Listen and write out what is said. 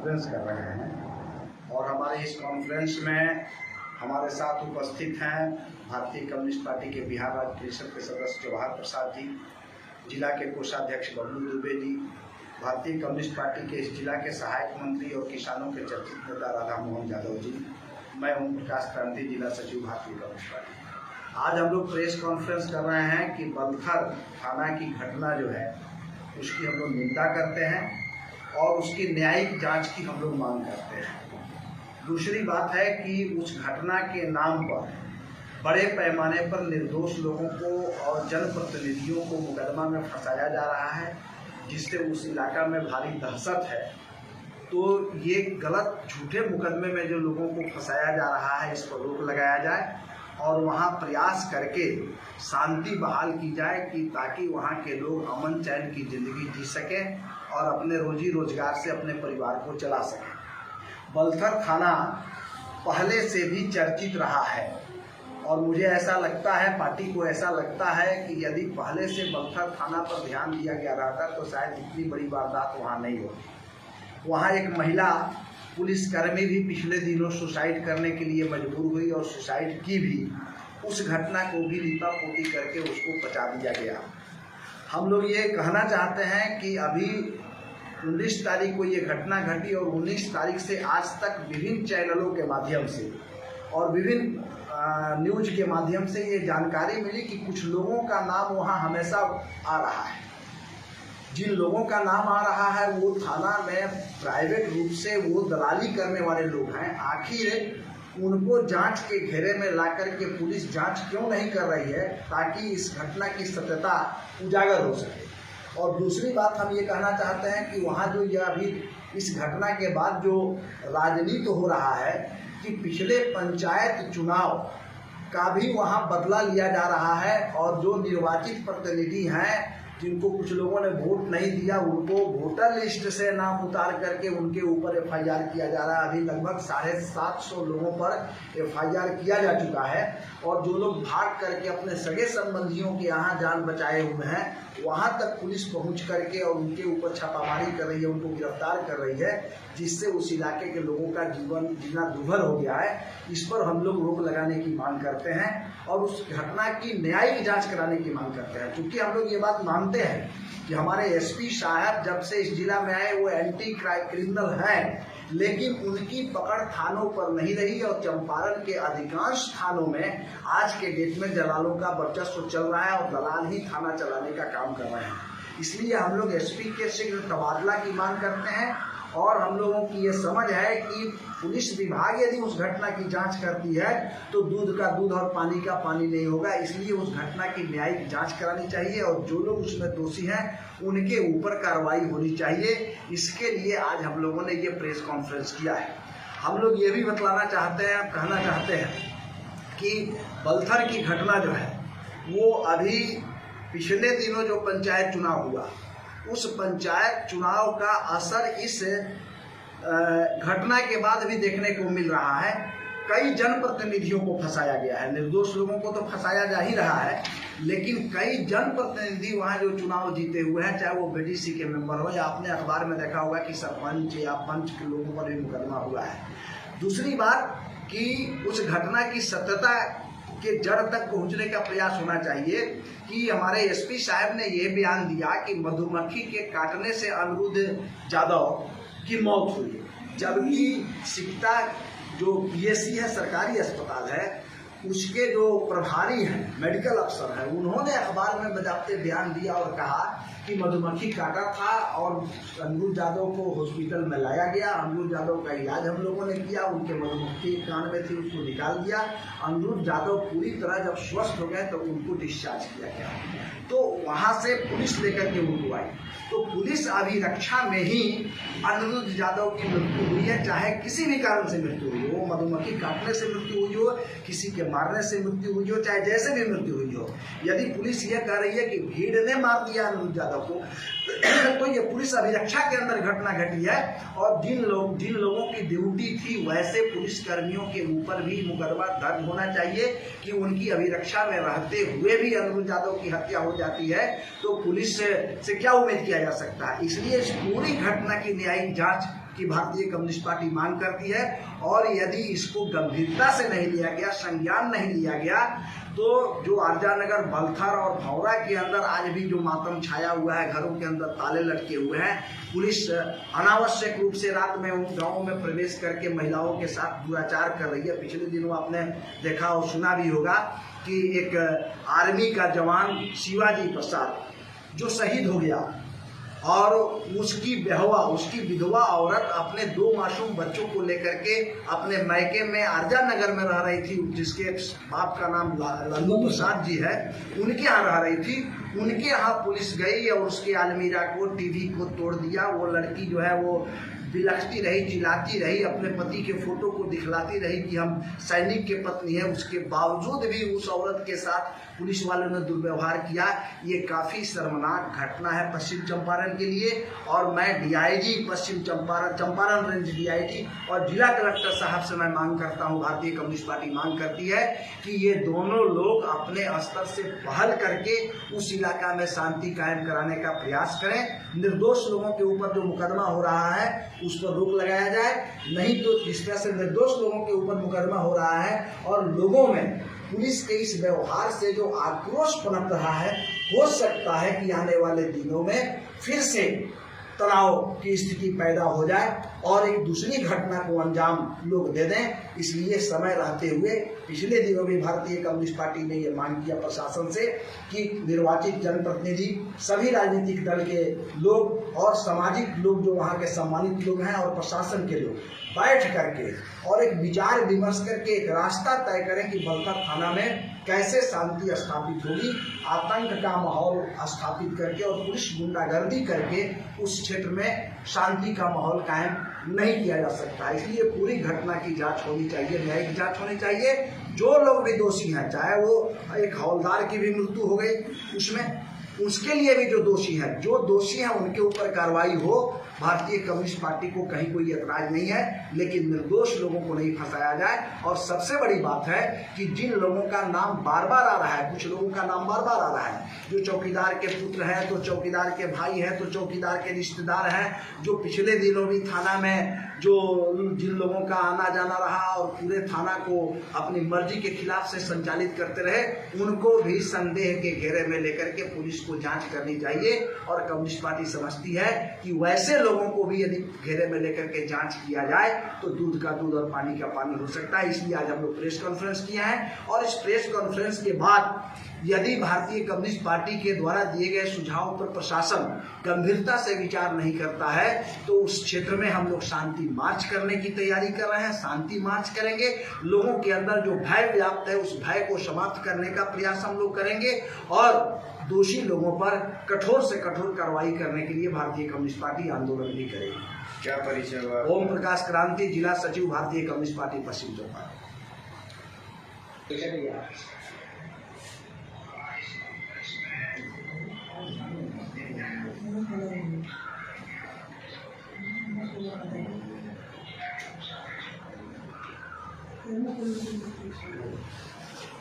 Conference कर रहे हैं और हमारे इस कॉन्फ्रेंस में हमारे साथ उपस्थित हैं भारतीय कम्युनिस्ट पार्टी के बिहार राज्य परिषद के सदस्य जवाहर प्रसाद जी, जिला के कोषाध्यक्ष बबलू दुबे जी, भारतीय कम्युनिस्ट पार्टी के इस जिला के सहायक मंत्री और किसानों के चर्चित नेता राधा मोहन यादव जी, मैं ओम प्रकाश क्रांति, जिला सचिव भारतीय कम्युनिस्ट पार्टी। आज हम लोग प्रेस कॉन्फ्रेंस कर रहे हैं कि बलथर थाना की घटना जो है उसकी हम लोग निंदा करते हैं और उसकी न्यायिक जांच की हम लोग मांग करते हैं। दूसरी बात है कि उस घटना के नाम पर बड़े पैमाने पर निर्दोष लोगों को और जनप्रतिनिधियों को मुकदमा में फंसाया जा रहा है, जिससे उस इलाका में भारी दहशत है। तो ये गलत झूठे मुकदमे में जो लोगों को फंसाया जा रहा है, इस पर रोक लगाया जाए और वहाँ प्रयास करके शांति बहाल की जाए कि ताकि वहाँ के लोग अमन चैन की ज़िंदगी जी सकें और अपने रोजी रोजगार से अपने परिवार को चला सकें। बलथर थाना पहले से भी चर्चित रहा है और मुझे ऐसा लगता है, पार्टी को ऐसा लगता है कि यदि पहले से बलथर थाना पर ध्यान दिया गया रहता तो शायद इतनी बड़ी वारदात वहाँ नहीं होती। वहाँ एक महिला पुलिसकर्मी भी पिछले दिनों सुसाइड करने के लिए मजबूर हुई और सुसाइड की भी। उस घटना को भी लीपापोती करके उसको बचा दिया गया। हम लोग ये कहना चाहते हैं कि अभी 19 तारीख को ये घटना घटी और 19 तारीख से आज तक विभिन्न चैनलों के माध्यम से और विभिन्न न्यूज के माध्यम से ये जानकारी मिली कि कुछ लोगों का नाम वहाँ हमेशा आ रहा है। जिन लोगों का नाम आ रहा है वो थाना में प्राइवेट रूप से वो दलाली करने वाले लोग हैं। आखिर उनको जांच के घेरे में लाकर के पुलिस जांच क्यों नहीं कर रही है ताकि इस घटना की सत्यता उजागर हो सके। और दूसरी बात हम ये कहना चाहते हैं कि वहाँ जो यह अभी इस घटना के बाद जो राजनीति हो रहा है कि पिछले पंचायत चुनाव का भी वहाँ बदला लिया जा रहा है और जो निर्वाचित प्रतिनिधि हैं जिनको कुछ लोगों ने वोट नहीं दिया उनको वोटर लिस्ट से नाम उतार करके उनके ऊपर एफआईआर किया जा रहा है। अभी लगभग 750 लोगों पर एफआईआर किया जा चुका है और जो लोग भाग करके अपने सगे संबंधियों के यहाँ जान बचाए हुए हैं वहाँ तक पुलिस पहुँच करके और उनके ऊपर छापामारी कर रही है, उनको गिरफ्तार कर रही है, जिससे उस इलाके के लोगों का जीवन जीना दुभर हो गया है। इस पर हम लोग रोक लगाने की मांग करते हैं और उस घटना की न्यायिक जांच कराने की मांग करते हैं। क्योंकि हम लोग ये बात मानते हैं कि हमारे एसपी साहब जब से इस जिला में आए वो एंटी क्रिमिनल हैं, लेकिन उनकी पकड़ थानों पर नहीं रही और चंपारण के अधिकांश थानों में आज के डेट में दलालों का वर्चस्व चल रहा है और दलाल ही थाना चलाने का काम कर रहे हैं। इसलिए हम लोग एसपी के शीघ्र तबादला की मांग करते हैं और हम लोगों की ये समझ है कि पुलिस विभाग यदि उस घटना की जांच करती है तो दूध का दूध और पानी का पानी नहीं होगा। इसलिए उस घटना की न्यायिक जांच करानी चाहिए और जो लोग उसमें दोषी हैं उनके ऊपर कार्रवाई होनी चाहिए। इसके लिए आज हम लोगों ने ये प्रेस कॉन्फ्रेंस किया है। हम लोग ये भी बतलाना चाहते हैं, कहना चाहते हैं कि बलथर की घटना जो है वो अभी पिछले दिनों जो पंचायत चुनाव हुआ उस पंचायत चुनाव का असर इस घटना के बाद भी देखने को मिल रहा है। कई जनप्रतिनिधियों को फंसाया गया है, निर्दोष लोगों को तो फंसाया जा ही रहा है, लेकिन कई जनप्रतिनिधि वहाँ जो चुनाव जीते हुए हैं, चाहे वो बीडीसी के मेंबर हो या आपने अखबार में देखा होगा कि सरपंच या पंच के लोगों पर भी मुकदमा हुआ है। दूसरी बात कि उस घटना की सत्यता के जड़ तक पहुंचने का प्रयास होना चाहिए कि हमारे एसपी साहब ने ये बयान दिया कि मधुमक्खी के काटने से अनिरुद्ध यादव की मौत हुई, जबकि सिकटा जो पीएससी है, सरकारी अस्पताल है, उसके जो प्रभारी हैं, मेडिकल अफसर हैं, उन्होंने अखबार में बजाते बयान दिया और कहा कि मधुमक्खी काटा था और अनिरुद्ध यादव को हॉस्पिटल में लाया गया। अनिरुद्ध यादव का इलाज हम लोगों ने किया, उनके मधुमक्खी कान में थी उसको निकाल दिया। अनिरुद्ध यादव पूरी तरह जब स्वस्थ हो गए तो उनको डिस्चार्ज किया गया। तो वहाँ से पुलिस लेकर के उनको आई, तो पुलिस अभिरक्षा में ही अनिरुद्ध यादव की मृत्यु हुई है। चाहे किसी भी कारण से मृत्यु हुई हो, मधुमक्खी काटने से मृत्यु हुई हो, किसी के मारने से मृत्यु हुई हो, चाहे जैसे भी मृत्यु हुई हो, यदि पुलिस ये कह रही है कि भीड़ ने मार दिया अनिरुद्ध यादव को तो ये पुलिस अभिरक्षा के अंदर घटना घटी है। और जिन लोगों की ड्यूटी थी वैसे पुलिस कर्मियों के ऊपर भी मुकदमा दर्ज होना चाहिए कि उनकी अभिरक्षा में रहते हुए भी अनिरुद्ध यादव की हत्या हो जाती है तो पुलिस से क्या उम्मीद किया जा सकता है। इसलिए इस पूरी घटना की न्यायिक जांच कि भारतीय कम्युनिस्ट पार्टी मांग करती है। और यदि इसको गंभीरता से नहीं लिया गया, संज्ञान नहीं लिया गया, तो जो आरजानगर, बलथर और भौरा के अंदर आज भी जो मातम छाया हुआ है, घरों के अंदर ताले लटके हुए हैं, पुलिस अनावश्यक रूप से रात में उन गाँवों में प्रवेश करके महिलाओं के साथ दुराचार कर रही है। पिछले दिनों आपने देखा और सुना भी होगा कि एक आर्मी का जवान शिवाजी प्रसाद जो शहीद हो गया और उसकी बेहवा, उसकी विधवा औरत अपने 2 मासूम बच्चों को लेकर के अपने मायके में आरजानगर में रह रही थी, जिसके बाप का नाम लल्लू प्रसाद जी है, उनके यहाँ रह रही थी। उनके यहाँ पुलिस गई और उसके अलमीरा को, टीवी को तोड़ दिया। वो लड़की जो है वो बिलखती रही, चिल्लाती रही, अपने पति के फोटो को दिखलाती रही कि हम सैनिक के पत्नी है। उसके बावजूद भी उस औरत के साथ पुलिस वालों ने दुर्व्यवहार किया। ये काफ़ी शर्मनाक घटना है पश्चिम चंपारण के लिए। और मैं डीआईजी पश्चिम चंपारण रेंज डीआईजी और जिला कलेक्टर साहब से मैं मांग करता हूँ, भारतीय कम्युनिस्ट पार्टी मांग करती है कि ये दोनों लोग अपने स्तर से पहल करके उस इलाका में शांति कायम कराने का प्रयास करें। निर्दोष लोगों के ऊपर जो मुकदमा हो रहा है उस पर रोक लगाया जाए, नहीं तो जिस तरह से निर्दोष लोगों के ऊपर मुकदमा हो रहा है और लोगों में पुलिस के इस व्यवहार से जो आक्रोश पनप रहा है, हो सकता है कि आने वाले दिनों में फिर से तनाव की स्थिति पैदा हो जाए और एक दूसरी घटना को अंजाम लोग दे दें। इसलिए समय रहते हुए पिछले दिनों में भारतीय कम्युनिस्ट पार्टी ने ये मांग किया प्रशासन से कि निर्वाचित जनप्रतिनिधि, सभी राजनीतिक दल के लोग और सामाजिक लोग जो वहाँ के सम्मानित लोग हैं और प्रशासन के लोग बैठ करके और एक विचार विमर्श करके एक रास्ता तय करें कि बलथर थाना में कैसे शांति स्थापित होगी। आतंक का माहौल स्थापित करके और पुलिस गुंडागर्दी करके उस क्षेत्र में शांति का माहौल कायम नहीं किया जा सकता। इसलिए पूरी घटना की जांच होनी चाहिए, न्यायिक जांच होनी चाहिए। जो लोग भी दोषी हैं, चाहे वो एक हवलदार की भी मृत्यु हो गई उसमें, उसके लिए भी जो दोषी हैं, उनके ऊपर कार्रवाई हो। भारतीय कम्युनिस्ट पार्टी को कहीं कोई एतराज नहीं है, लेकिन निर्दोष लोगों को नहीं फंसाया जाए। और सबसे बड़ी बात है कि जिन लोगों का नाम बार बार आ रहा है, कुछ लोगों का नाम बार बार आ रहा है, जो चौकीदार के पुत्र हैं, तो चौकीदार के भाई हैं, तो चौकीदार के रिश्तेदार हैं, जो पिछले दिनों भी थाना में जो जिन लोगों का आना जाना रहा और पूरे थाना को अपनी मर्जी के खिलाफ से संचालित करते रहे, उनको भी संदेह के घेरे में लेकर के पुलिस को जांच करनी चाहिए। और कम्युनिस्ट पार्टी समझती है कि वैसे लोगों को भी यदि घेरे में लेकर के जांच किया जाए तो दूध का दूध और पानी का पानी हो सकता है। इसलिए आज हम लोग प्रेस कॉन्फ्रेंस किया है और इस प्रेस कॉन्फ्रेंस के बाद यदि भारतीय कम्युनिस्ट पार्टी के द्वारा दिए गए सुझावों पर प्रशासन गंभीरता से विचार नहीं करता है तो उस क्षेत्र में हम लोग शांति मार्च करने की तैयारी कर रहे हैं। शांति मार्च करेंगे, लोगों के अंदर जो भय व्याप्त है उस भय को समाप्त करने का प्रयास हम लोग करेंगे और दोषी लोगों पर कठोर से कठोर कार्रवाई करने के लिए भारतीय कम्युनिस्ट पार्टी आंदोलन भी करेगी। क्या परिचय हुआ? ओम प्रकाश क्रांति, जिला सचिव, भारतीय कम्युनिस्ट पार्टी पश्चिम चंपारण।